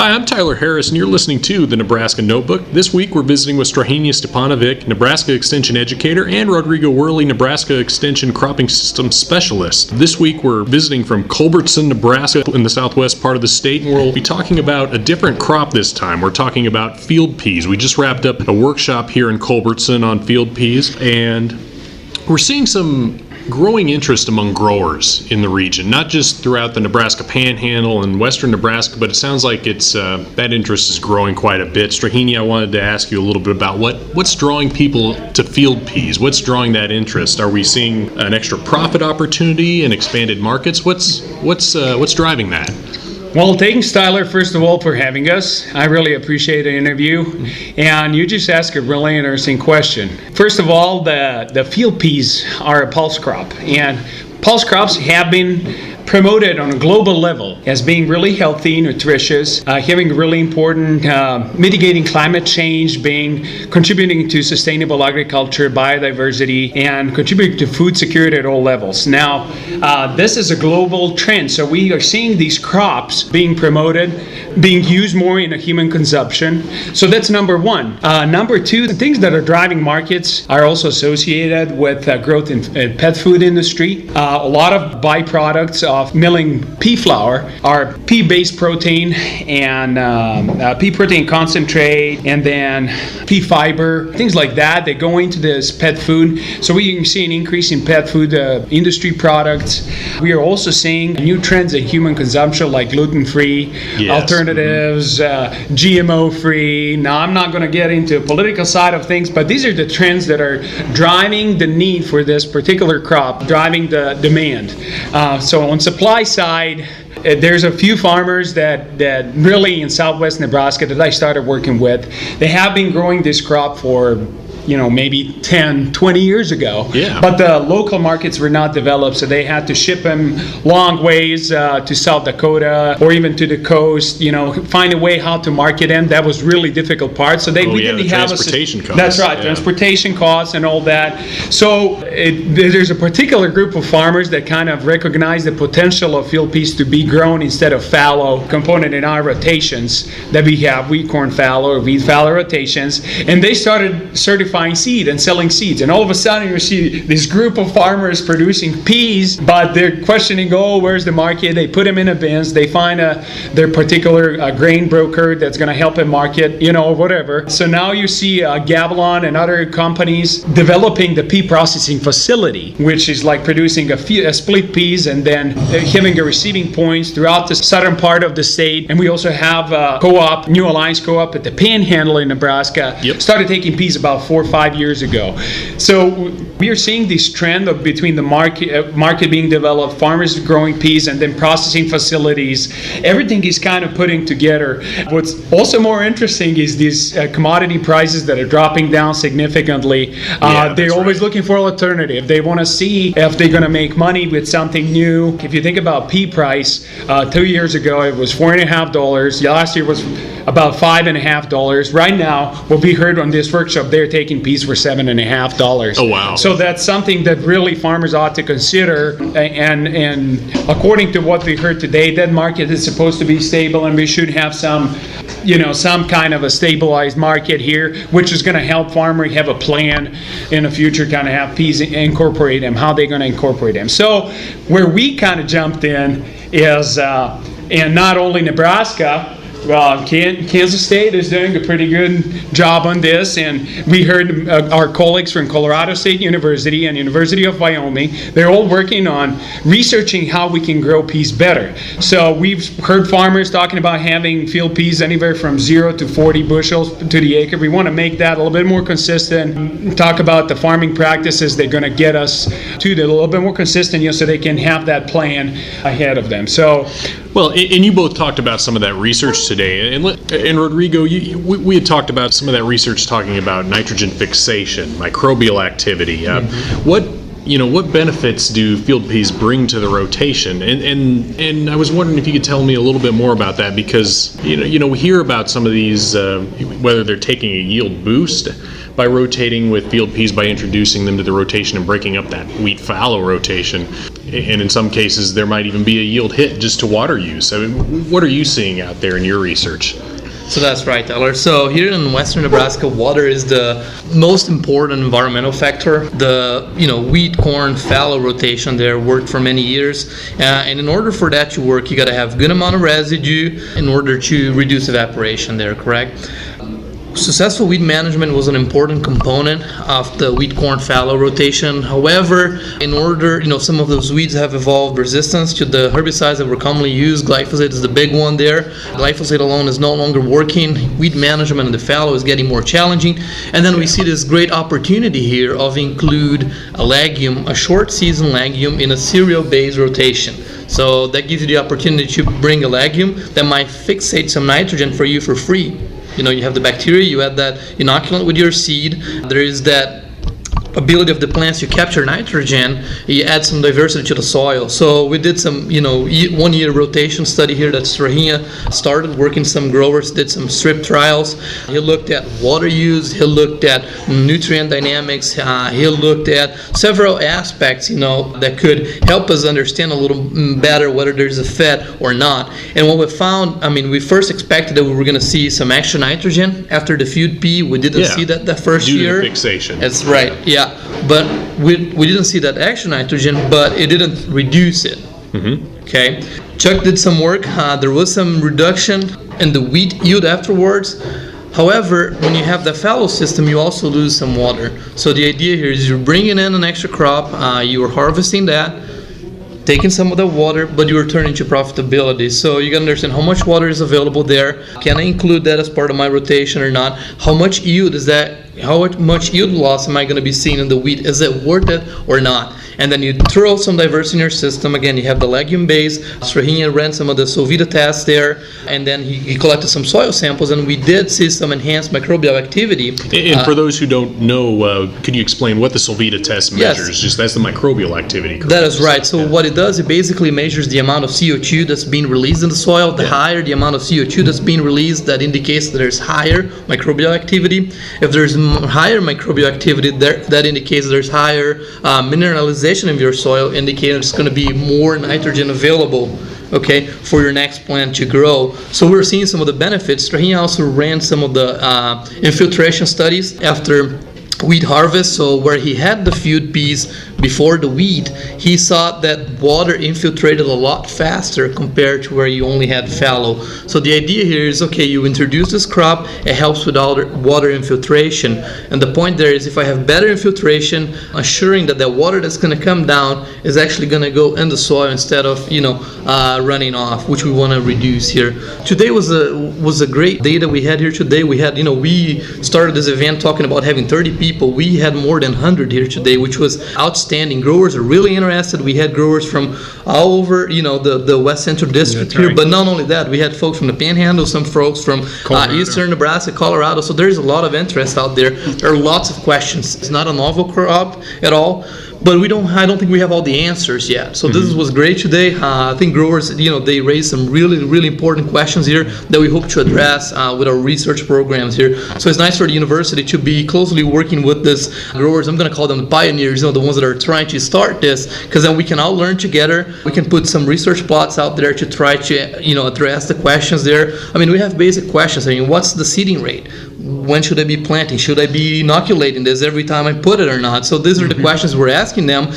Hi, I'm Tyler Harris, and you're listening to the Nebraska Notebook. This week, we're visiting with Strahenia Stepanovic, Nebraska Extension Educator, and Rodrigo Worley, Nebraska Extension Cropping System Specialist. This week, we're visiting from Culbertson, Nebraska, in the southwest part of the state, and we'll be talking about a different crop this time. We're talking about field peas. We just wrapped up a workshop here in Culbertson on field peas, and we're seeing some growing interest among growers in the region, not just throughout the Nebraska Panhandle and western Nebraska, but it sounds like that interest is growing quite a bit. Strahenia, I wanted to ask you a little bit about what's drawing people to field peas. What's drawing that interest? Are we seeing an extra profit opportunity and expanded markets? What's driving that? Well, thanks, Tyler, first of all, for having us. I really appreciate the interview. And you just asked a really interesting question. First of all, the field peas are a pulse crop. And pulse crops have been promoted on a global level as being really healthy, nutritious, having really important, mitigating climate change, contributing to sustainable agriculture, biodiversity, and contributing to food security at all levels. Now, this is a global trend, so we are seeing these crops being promoted, being used more in a human consumption. So that's number one. Number two, the things that are driving markets are also associated with growth in pet food industry. A lot of byproducts of milling pea flour are pea-based protein and pea protein concentrate, and then pea fiber, things like that go into this pet food. So we can see an increase in pet food industry products. We are also seeing new trends in human consumption like gluten-free alternatives, GMO-free. Now, I'm not going to get into the political side of things, but these are the trends that are driving the need for this particular crop, driving the demand. So on supply side, there's a few farmers that really in southwest Nebraska that I started working with. They have been growing this crop for maybe 10, 20 years ago. Yeah. But the local markets were not developed, so they had to ship them long ways to South Dakota or even to the coast, find a way how to market them. That was really difficult part. So we didn't have transportation costs. That's right, transportation costs and all that. So there's a particular group of farmers that kind of recognize the potential of field peas to be grown instead of fallow component in our rotations that we have, wheat corn fallow or wheat fallow rotations, and they started certifying seed and selling seeds, and all of a sudden you see this group of farmers producing peas, but they're questioning, where's the market? They put them in a bins, they find their particular grain broker that's going to help them market, whatever. So now you see Gavilon and other companies developing the pea processing facility, which is like producing a split peas and then having a receiving points throughout the southern part of the state. And we also have a co-op, New Alliance Co-op at the Panhandle in Nebraska, started taking peas about 4 or 5 years ago. So we are seeing this trend of between the market being developed, farmers growing peas, and then processing facilities. Everything is kind of putting together. What's also more interesting is these commodity prices that are dropping down significantly. They're always looking for an alternative. They want to see if they're going to make money with something new. If you think about pea price, 2 years ago it was $4.50. Last year was about $5.50. Right now, what we heard on this workshop, they're taking peas for $7.50. Oh, wow. So that's something that really farmers ought to consider. And according to what we heard today, that market is supposed to be stable, and we should have some kind of a stabilized market here, which is going to help farmers have a plan in the future, kind of have peas incorporate them, how they're going to incorporate them. So where we kind of jumped in is, and not only Nebraska, Kansas State is doing a pretty good job on this, and we heard our colleagues from Colorado State University and University of Wyoming, they're all working on researching how we can grow peas better. So we've heard farmers talking about having field peas anywhere from 0 to 40 bushels to the acre. We want to make that a little bit more consistent, talk about the farming practices that are going to get us to the little bit more consistent, so they can have that plan ahead of them. So, well, and you both talked about some of that research today. And Rodrigo, we had talked about some of that research talking about nitrogen fixation, microbial activity. What benefits do field peas bring to the rotation? And I was wondering if you could tell me a little bit more about that, because we hear about some of these, whether they're taking a yield boost by rotating with field peas by introducing them to the rotation and breaking up that wheat fallow rotation. and in some cases there might even be a yield hit just to water use. I mean, what are you seeing out there in your research? So that's right, Tyler. So here in western Nebraska, water is the most important environmental factor. The wheat, corn, fallow rotation there worked for many years, and in order for that to work, you got to have good amount of residue in order to reduce evaporation there. Correct. Successful weed management was an important component of the wheat corn fallow rotation. However, in order, some of those weeds have evolved resistance to the herbicides that were commonly used. Glyphosate is the big one there. Glyphosate alone is no longer working. Weed management in the fallow is getting more challenging. And then we see this great opportunity here of include a legume, a short season legume in a cereal-based rotation. So that gives you the opportunity to bring a legume that might fixate some nitrogen for you for free. You have the bacteria, you add that inoculant with your seed, there is that ability of the plants to capture nitrogen, you add some diversity to the soil. So we did some 1 year rotation study here that Strahinja started working. Some growers did some strip trials. He looked at water use, he looked at nutrient dynamics, he looked at several aspects that could help us understand a little better whether there's a fit or not. And what we found, we first expected that we were going to see some extra nitrogen after the field P. We didn't see that the first year. Due to fixation. That's right, yeah. But we didn't see that extra nitrogen, but it didn't reduce it. Okay. Chuck did some work. There was some reduction in the wheat yield afterwards. However, when you have the fallow system, you also lose some water. So the idea here is you're bringing in an extra crop, you are harvesting that, taking some of the water, but you return into profitability. So you can understand how much water is available there. Can I include that as part of my rotation or not? How much yield is that? How much yield loss am I going to be seeing in the wheat? Is it worth it or not? And then you throw some diversity in your system. Again, you have the legume base. Strahinja ran some of the Solvita tests there, and then he collected some soil samples, and we did see some enhanced microbial activity. And for those who don't know, could you explain what the Solvita test measures? Yes. Just that's the microbial activity. Correct? That is right. So what it does, it basically measures the amount of CO2 that's being released in the soil. The higher the amount of CO2 that's being released, that indicates that there's higher microbial activity. If there's higher microbial activity, that indicates there's higher mineralization of your soil, indicating there's going to be more nitrogen available, okay, for your next plant to grow. So we're seeing some of the benefits. Strahinja also ran some of the infiltration studies after wheat harvest. So where he had the field peas before the wheat, he saw that water infiltrated a lot faster compared to where you only had fallow. So the idea here is, okay, you introduce this crop, it helps with water infiltration. And the point there is, if I have better infiltration, assuring that the water that's going to come down is actually going to go in the soil instead of running off, which we want to reduce here. Today was a great day that we had here today. We had we started this event talking about having 30 people. We had more than 100 here today, which was outstanding. Growers are really interested. We had growers from all over, the West Central District here. But not only that, we had folks from the Panhandle, some folks from Eastern Nebraska, Colorado. So there's a lot of interest out there. There are lots of questions. It's not a novel crop at all. But I don't think we have all the answers yet. So this was great today. I think growers, they raised some really, really important questions here that we hope to address with our research programs here. So it's nice for the university to be closely working with these growers. I'm going to call them the pioneers, the ones that are trying to start this, because then we can all learn together. We can put some research plots out there to try to, address the questions there. We have basic questions. What's the seeding rate? When should I be planting? Should I be inoculating this every time I put it or not? So these are the questions we're asking them.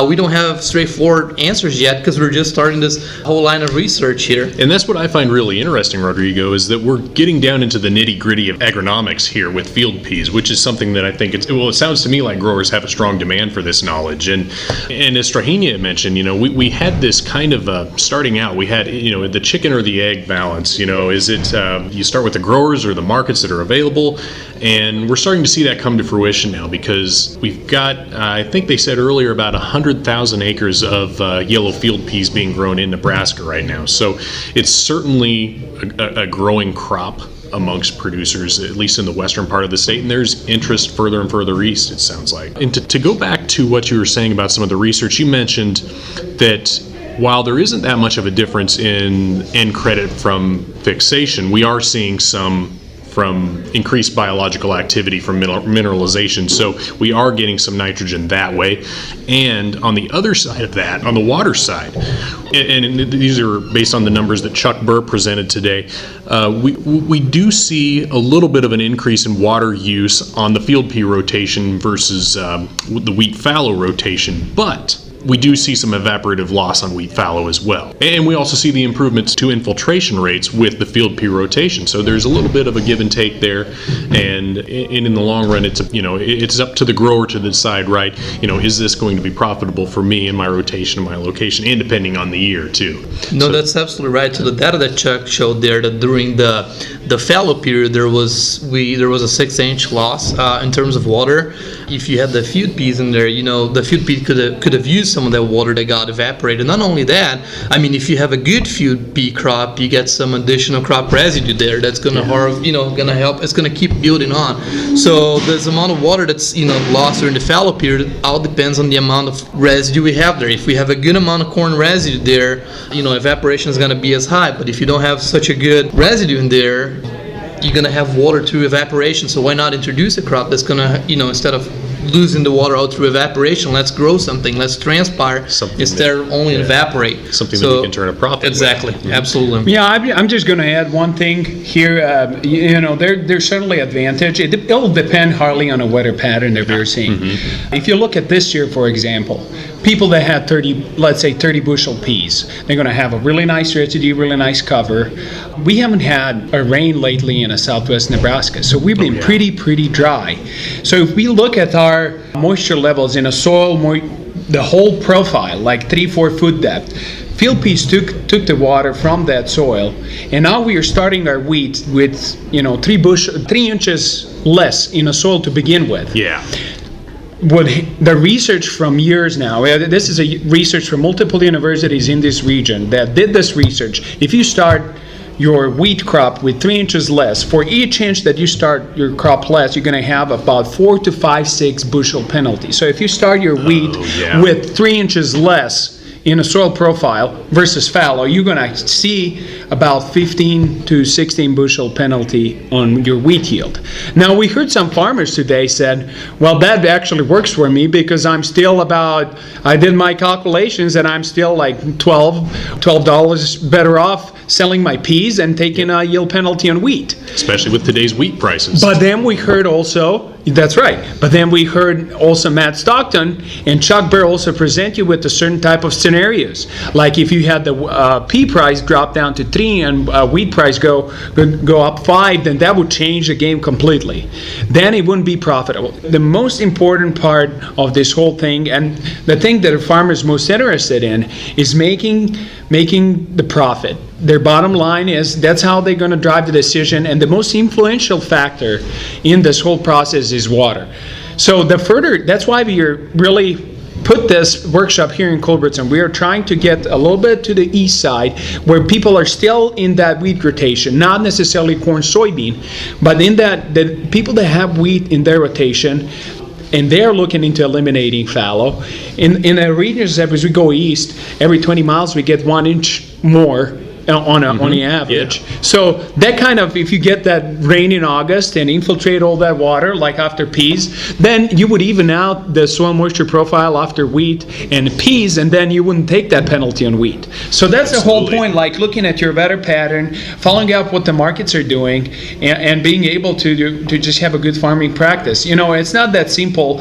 We don't have straightforward answers yet because we're just starting this whole line of research here. And that's what I find really interesting, Rodrigo, is that we're getting down into the nitty-gritty of agronomics here with field peas, which is something that I think it sounds to me like growers have a strong demand for this knowledge. And as Strahinja mentioned, we had this kind of starting out, we had, the chicken or the egg balance. Is it you start with the growers or the markets that are available? And we're starting to see that come to fruition now, because we've got, I think they said earlier, about 100,000 acres of yellow field peas being grown in Nebraska right now. So it's certainly a growing crop amongst producers, at least in the western part of the state, and there's interest further and further east, it sounds like. And to go back to what you were saying about some of the research, you mentioned that while there isn't that much of a difference in end credit from fixation, we are seeing some from increased biological activity from mineralization. So we are getting some nitrogen that way. And on the other side of that, on the water side, and these are based on the numbers that Chuck Burr presented today, we do see a little bit of an increase in water use on the field pea rotation versus the wheat fallow rotation, but we do see some evaporative loss on wheat fallow as well. And we also see the improvements to infiltration rates with the field pea rotation. So there's a little bit of a give and take there. And in the long run, it's up to the grower to decide, right, is this going to be profitable for me in my rotation and my location, and depending on the year too. No, that's absolutely right. So the data that Chuck showed there, that during the fallow period, there was a 6-inch loss in terms of water. If you had the field peas in there, the field pea could have used some of that water that got evaporated. Not only that, I mean, if you have a good field pea crop, you get some additional crop residue there that's going to going to help. It's going to keep building on. So the amount of water that's lost during the fallow period all depends on the amount of residue we have there. If we have a good amount of corn residue there, evaporation is going to be as high. But if you don't have such a good residue in there, you're going to have water through evaporation. So why not introduce a crop that's going to, instead of losing the water out through evaporation, let's grow something, let's transpire something instead of only evaporate. Something that we can turn a profit Exactly, with. Absolutely. Yeah, I'm just going to add one thing here. There's certainly advantage. It'll depend hardly on a weather pattern that we're seeing. If you look at this year, for example, people that had 30 bushel peas, they're going to have a really nice residue, really nice cover. We haven't had a rain lately in southwest Nebraska, so we've been pretty dry. So if we look at our moisture levels in a soil, the whole profile, like 3-4 foot depth, field peas took the water from that soil, and now we are starting our wheat with 3 inches less in a soil to begin with. Yeah. What the research from years now, this is a research from multiple universities in this region that did this research. If you start your wheat crop with 3 inches less, for each inch that you start your crop less, you're going to have about 4 to 6 bushel penalty. So if you start your wheat with 3 inches less in a soil profile versus fallow, you're going to see about 15 to 16 bushel penalty on your wheat yield. Now, we heard some farmers today said, well, that actually works for me because I'm still I did my calculations and I'm still like $12 better off selling my peas and taking a yield penalty on wheat. Especially with today's wheat prices. But then we heard also, that's right, but then we heard also Matt Stockton and Chuck Burr also present you with a certain type of scenarios. Like if you had the pea price drop down to 3 and wheat price go up 5, then that would change the game completely. Then it wouldn't be profitable. The most important part of this whole thing, and the thing that a farmer is most interested in, is making the profit. Their bottom line is that's how they're going to drive the decision, and the most influential factor in this whole process is water. So that's why we are really put this workshop here in Culbertson. We are trying to get a little bit to the east side where people are still in that wheat rotation, not necessarily corn, soybean, but in that the people that have wheat in their rotation, and they're looking into eliminating fallow. In the regions as we go east, every 20 miles we get 1 inch more on the average. Yeah. So that kind of, if you get that rain in August and infiltrate all that water like after peas, then you would even out the soil moisture profile after wheat and peas, and then you wouldn't take that penalty on wheat. So that's the whole point, like looking at your weather pattern, following up what the markets are doing, and being able to just have a good farming practice. It's not that simple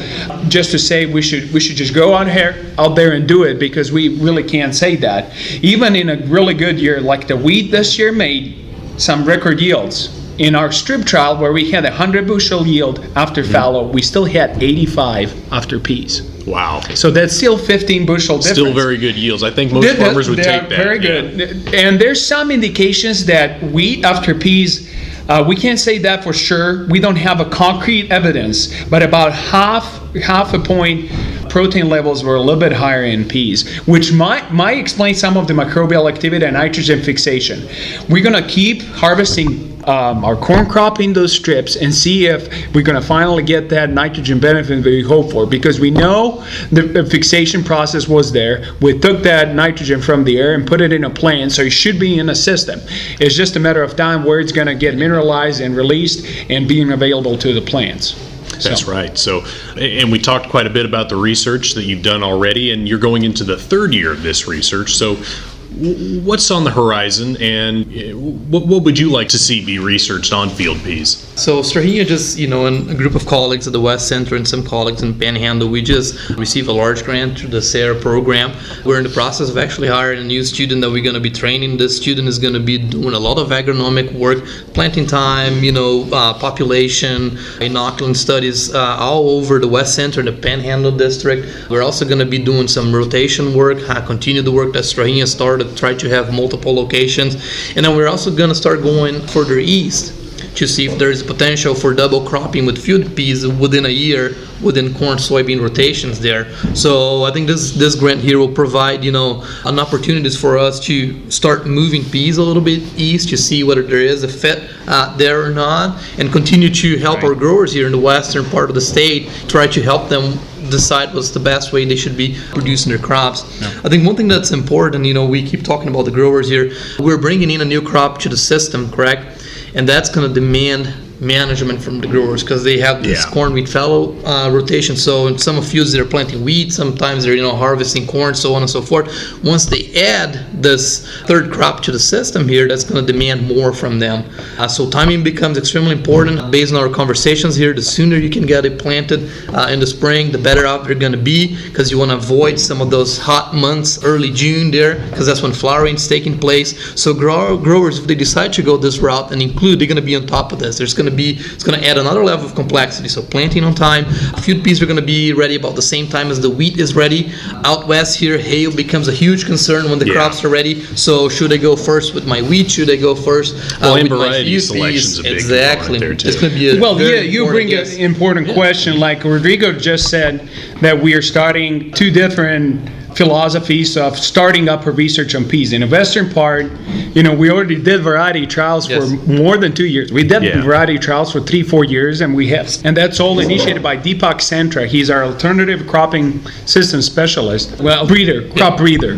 just to say we should just go out there and do it, because we really can't say that. Even in a really good year like the wheat this year made some record yields. In our strip trial where we had 100 bushel yield after fallow, we still had 85 after peas. Wow. So that's still 15 bushel difference. Still very good yields. I think most farmers would take that. Very good. And there's some indications that wheat after peas, we can't say that for sure. We don't have a concrete evidence, but about half a point protein levels were a little bit higher in peas, which might explain some of the microbial activity and nitrogen fixation. We're going to keep harvesting our corn crop in those strips and see if we're going to finally get that nitrogen benefit that we hope for, because we know the fixation process was there. We took that nitrogen from the air and put it in a plant, so it should be in a system. It's just a matter of time where it's going to get mineralized and released and being available to the plants. That's right. So, and we talked quite a bit about the research that you've done already, and you're going into the third year of this research. So what's on the horizon, and what would you like to see be researched on field peas? So Strahinja just, and a group of colleagues at the West Center and some colleagues in Panhandle, we just received a large grant through the SARE program. We're in the process of actually hiring a new student that we're going to be training. This student is going to be doing a lot of agronomic work, planting time, population, inoculant studies all over the West Center and the Panhandle district. We're also going to be doing some rotation work, continue the work that Strahinja started, try to have multiple locations. And then we're also going to start going further east to see if there's potential for double cropping with field peas within a year within corn soybean rotations there. So I think this grant here will provide an opportunities for us to start moving peas a little bit east to see whether there is a fit there or not, and continue to help our growers here in the western part of the state, try to help them decide what's the best way they should be producing their crops. I think one thing that's important, we keep talking about the growers here, we're bringing in a new crop to the system, correct? And that's going to demand management from the growers, because they have this corn wheat fallow rotation. So in some fields they're planting wheat, sometimes they're harvesting corn, so on and so forth. Once they add this third crop to the system here, that's going to demand more from them. So timing becomes extremely important. Based on our conversations here, the sooner you can get it planted in the spring, the better off they're going to be, because you want to avoid some of those hot months, early June there, because that's when flowering is taking place. So growers, if they decide to go this route and include, they're going to be on top of this. It's going to add another level of complexity. So planting on time. Field peas are going to be ready about the same time as the wheat is ready. Out west here, hail becomes a huge concern when the crops are ready. So should I go first with my wheat? Should I go first with my field peas? A big exactly. There too. It's going to be you bring an important question. Like Rodrigo just said, that we are starting two different philosophies of starting up a research on peas. In the western part, we already did variety trials for more than 2 years. We did variety trials for 3-4 years, and that's all initiated by Deepak Sentra. He's our alternative cropping system specialist. Well, crop breeder.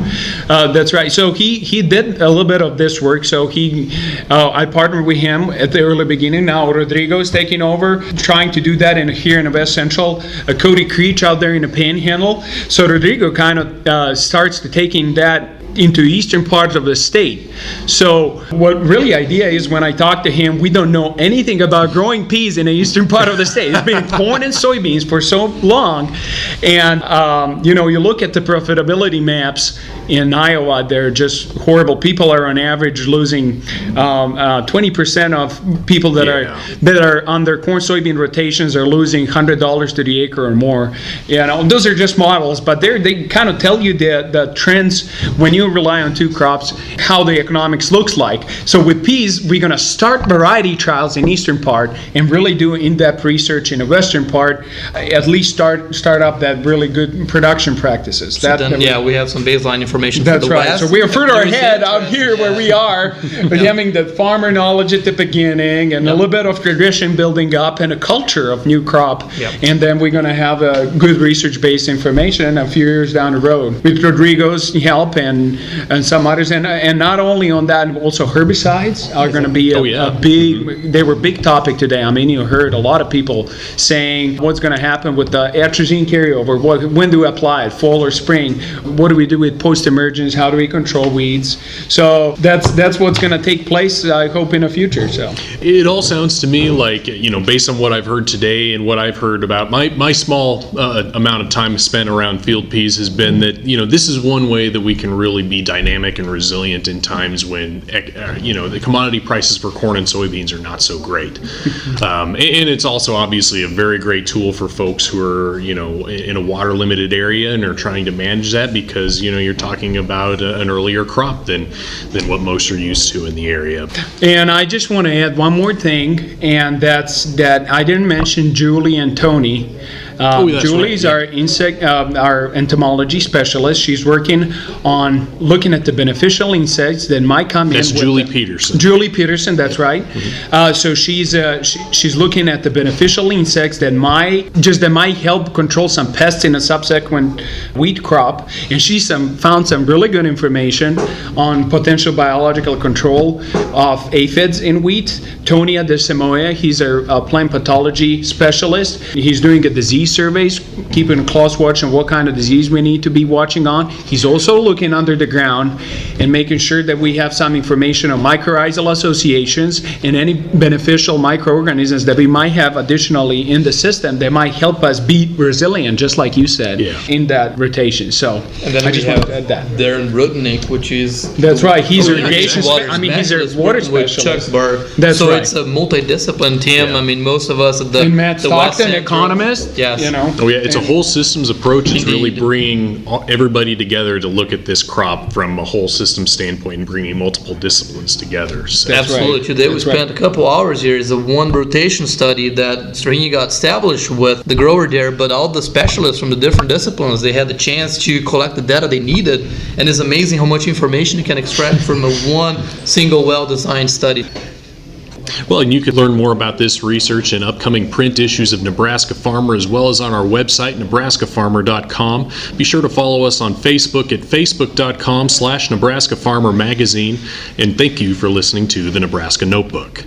That's right. So he did a little bit of this work. So I partnered with him at the early beginning. Now Rodrigo is taking over, trying to do that here in the West Central. Cody Creech out there in the Panhandle. So Rodrigo kind of starts to taking that into eastern parts of the state. So what really idea is, when I talk to him, we don't know anything about growing peas in the eastern part of the state. It's been corn and soybeans for so long, and you look at the profitability maps in Iowa, they're just horrible. People are on average losing 20% of people that are on their corn soybean rotations are losing $100 to the acre or more. Those are just models, but they kind of tell you the trends when you rely on two crops, how the economics looks like. So with peas, we're going to start variety trials in eastern part and really do in-depth research in the western part, at least start up that really good production practices. So we have some baseline information for the right. west. So we are further ahead out here where we are, having the farmer knowledge at the beginning and a little bit of tradition building up and a culture of new crop. And then we're going to have a good research-based information a few years down the road with Rodrigo's help and some others. And not only on that, also herbicides are going to be they were a big topic today. I mean, you heard a lot of people saying what's going to happen with the atrazine carryover. When do we apply it, fall or spring? What do we do with post-emergence? How do we control weeds? So that's what's going to take place, I hope, in the future. So it all sounds to me like, based on what I've heard today and what I've heard about my small amount of time spent around field peas has been that, this is one way that we can really be dynamic and resilient in times when, the commodity prices for corn and soybeans are not so great. And it's also obviously a very great tool for folks who are, in a water limited area and are trying to manage that, because, you're talking about an earlier crop than what most are used to in the area. And I just want to add one more thing, and that's that I didn't mention Julie and Tony. That's Julie's right, yeah. our entomology specialist. She's working on looking at the beneficial insects that might come That's in. With Julie Peterson. Julie Peterson, that's right. So she's looking at the beneficial insects that might help control some pests in a subsequent wheat crop, and she's found some really good information on potential biological control of aphids in wheat. Tony DeSimoia, he's a plant pathology specialist. He's doing a disease surveys, keeping a close watch on what kind of disease we need to be watching on. He's also looking under the ground and making sure that we have some information on mycorrhizal associations and any beneficial microorganisms that we might have additionally in the system that might help us be resilient, just like you said, in that rotation. So And then I we just have wanted to add that. Darren Rudnick, which is That's right. He's Water irrigation. He's a specialist water working with specialist. Chuck Burr. That's so right. it's a multidiscipline team. Yeah. I mean, most of us at the And Matt the West Stockton, Central- economist. Yes. You know. Oh yeah, it's a whole systems approach. It's really Indeed. bringing everybody together to look at this crop from a whole system standpoint and bringing multiple disciplines together. So. That's right. Absolutely. Today we That's right. spent a couple hours here. It's a one rotation study that Strahinja got established with the grower there, but all the specialists from the different disciplines, they had the chance to collect the data they needed, and it's amazing how much information you can extract from a one single well-designed study. Well, and you can learn more about this research in upcoming print issues of Nebraska Farmer, as well as on our website, nebraskafarmer.com. Be sure to follow us on Facebook at facebook.com/Nebraska Farmer Magazine. And thank you for listening to the Nebraska Notebook.